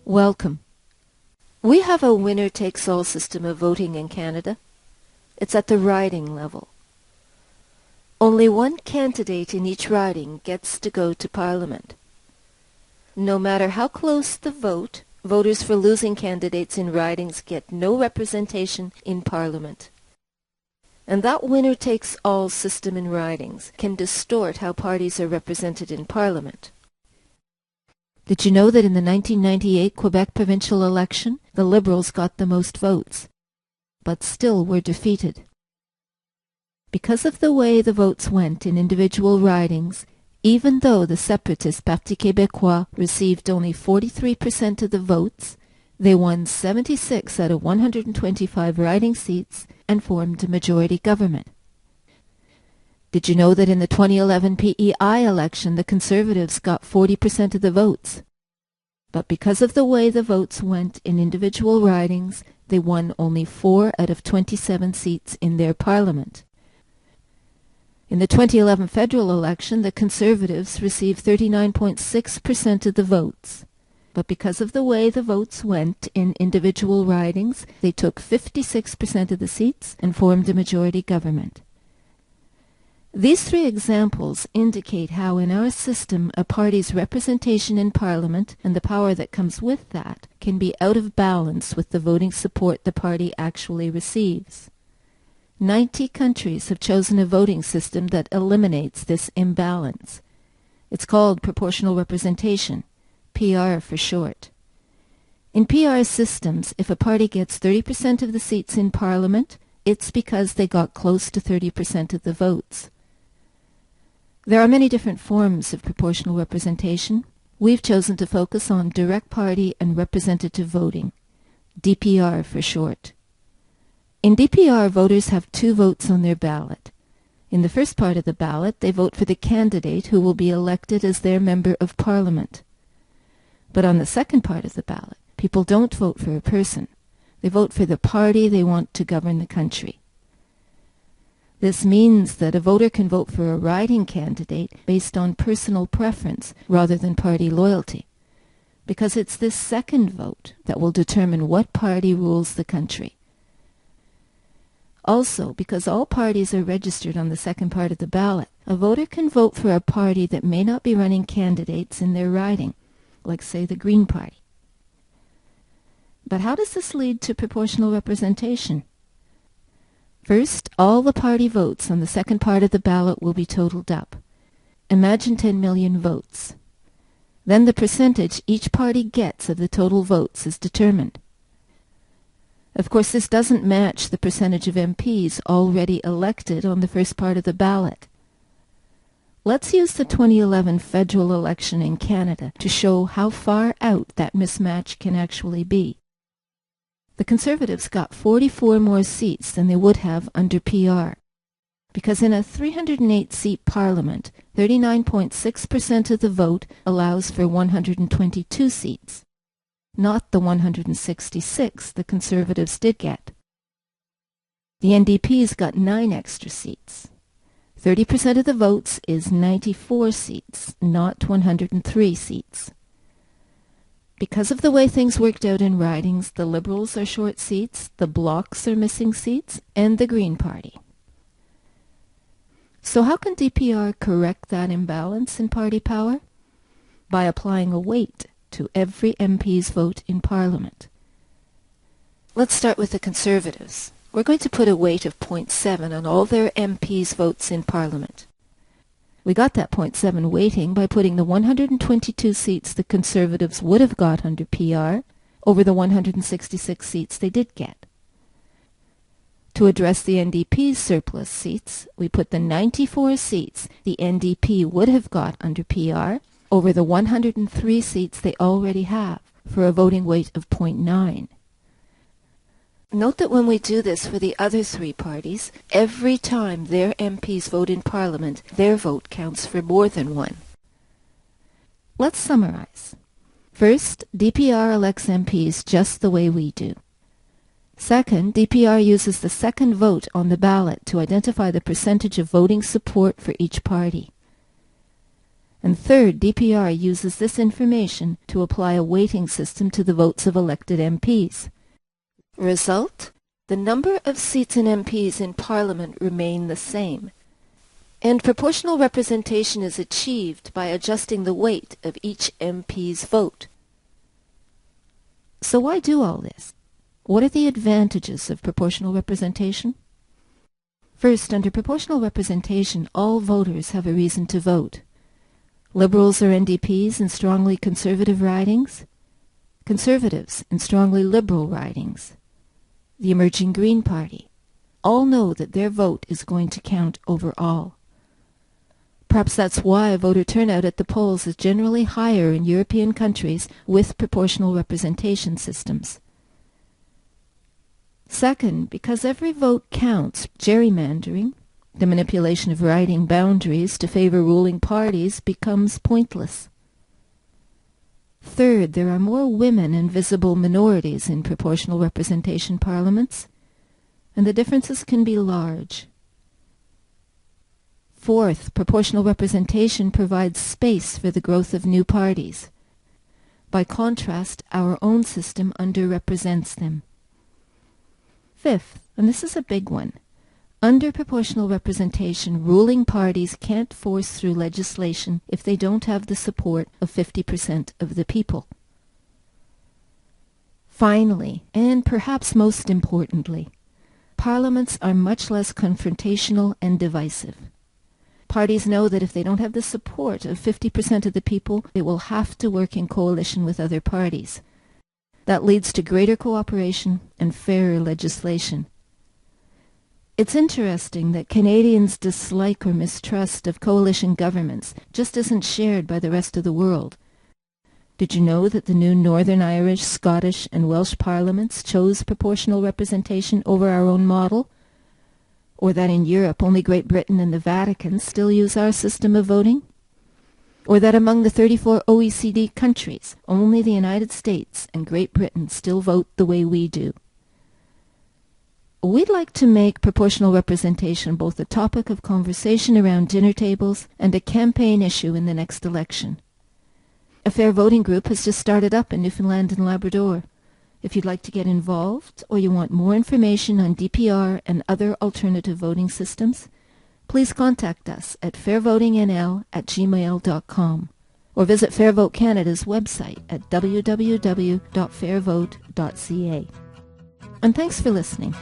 Welcome. We have a winner-takes-all system of voting in Canada. It's at the riding level. Only one candidate in each riding gets to go to Parliament. No matter how close the vote, voters for losing candidates in ridings get no representation in Parliament. And that winner-takes-all system in ridings can distort how parties are represented in Parliament. Did you know that in the 1998 Quebec provincial election, the Liberals got the most votes, but still were defeated? Because of the way the votes went in individual ridings, even though the separatist Parti Québécois received only 43% of the votes, they won 76 out of 125 riding seats and formed a majority government. Did you know that in the 2011 PEI election, the Conservatives got 40% of the votes? But because of the way the votes went in individual ridings, they won only 4 out of 27 seats in their parliament. In the 2011 federal election, the Conservatives received 39.6% of the votes. But because of the way the votes went in individual ridings, they took 56% of the seats and formed a majority government. These three examples indicate how in our system a party's representation in Parliament and the power that comes with that can be out of balance with the voting support the party actually receives. 90 countries have chosen a voting system that eliminates this imbalance. It's called proportional representation, PR for short. In PR systems, if a party gets 30% of the seats in Parliament, it's because they got close to 30% of the votes. There are many different forms of proportional representation. We've chosen to focus on direct party and representative voting, DPR for short. In DPR, voters have 2 votes on their ballot. In the first part of the ballot, they vote for the candidate who will be elected as their member of Parliament. But on the second part of the ballot, people don't vote for a person. They vote for the party they want to govern the country. This means that a voter can vote for a riding candidate based on personal preference rather than party loyalty, because it's this second vote that will determine what party rules the country. Also, because all parties are registered on the second part of the ballot, a voter can vote for a party that may not be running candidates in their riding, like, say, the Green Party. But how does this lead to proportional representation? First, all the party votes on the second part of the ballot will be totaled up. Imagine 10 million votes. Then the percentage each party gets of the total votes is determined. Of course, this doesn't match the percentage of MPs already elected on the first part of the ballot. Let's use the 2011 federal election in Canada to show how far out that mismatch can actually be. The Conservatives got 44 more seats than they would have under PR, because in a 308-seat parliament, 39.6% of the vote allows for 122 seats, not the 166 the Conservatives did get. The NDPs got 9 extra seats. 30% of the votes is 94 seats, not 103 seats. Because of the way things worked out in ridings, the Liberals are short seats, the Blocs are missing seats, and the Green Party. So how can DPR correct that imbalance in party power? By applying a weight to every MP's vote in Parliament. Let's start with the Conservatives. We're going to put a weight of 0.7 on all their MP's votes in Parliament. We got that 0.7 weighting by putting the 122 seats the Conservatives would have got under PR over the 166 seats they did get. To address the NDP's surplus seats, we put the 94 seats the NDP would have got under PR over the 103 seats they already have, for a voting weight of 0.9. Note that when we do this for the other 3 parties, every time their MPs vote in Parliament, their vote counts for more than 1. Let's summarize. First, DPR elects MPs just the way we do. Second, DPR uses the second vote on the ballot to identify the percentage of voting support for each party. And third, DPR uses this information to apply a weighting system to the votes of elected MPs. Result? The number of seats in MPs in Parliament remain the same, and proportional representation is achieved by adjusting the weight of each MP's vote. So why do all this? What are the advantages of proportional representation? First, under proportional representation, all voters have a reason to vote. Liberals or NDPs in strongly conservative ridings, conservatives in strongly liberal ridings, the emerging Green Party, all know that their vote is going to count overall. Perhaps that's why voter turnout at the polls is generally higher in European countries with proportional representation systems. Second, because every vote counts, gerrymandering, the manipulation of riding boundaries to favor ruling parties, becomes pointless. Third, there are more women and visible minorities in proportional representation parliaments, and the differences can be large. Fourth, proportional representation provides space for the growth of new parties. By contrast, our own system underrepresents them. Fifth, and this is a big one, under proportional representation, ruling parties can't force through legislation if they don't have the support of 50% of the people. Finally, and perhaps most importantly, parliaments are much less confrontational and divisive. Parties know that if they don't have the support of 50% of the people, they will have to work in coalition with other parties. That leads to greater cooperation and fairer legislation. It's interesting that Canadians' dislike or mistrust of coalition governments just isn't shared by the rest of the world. Did you know that the new Northern Irish, Scottish, and Welsh parliaments chose proportional representation over our own model? Or that in Europe only Great Britain and the Vatican still use our system of voting? Or that among the 34 OECD countries, only the United States and Great Britain still vote the way we do? We'd like to make proportional representation both a topic of conversation around dinner tables and a campaign issue in the next election. A fair voting group has just started up in Newfoundland and Labrador. If you'd like to get involved or you want more information on DPR and other alternative voting systems, please contact us at fairvotingnl@gmail.com or visit Fair Vote Canada's website at www.fairvote.ca. And thanks for listening.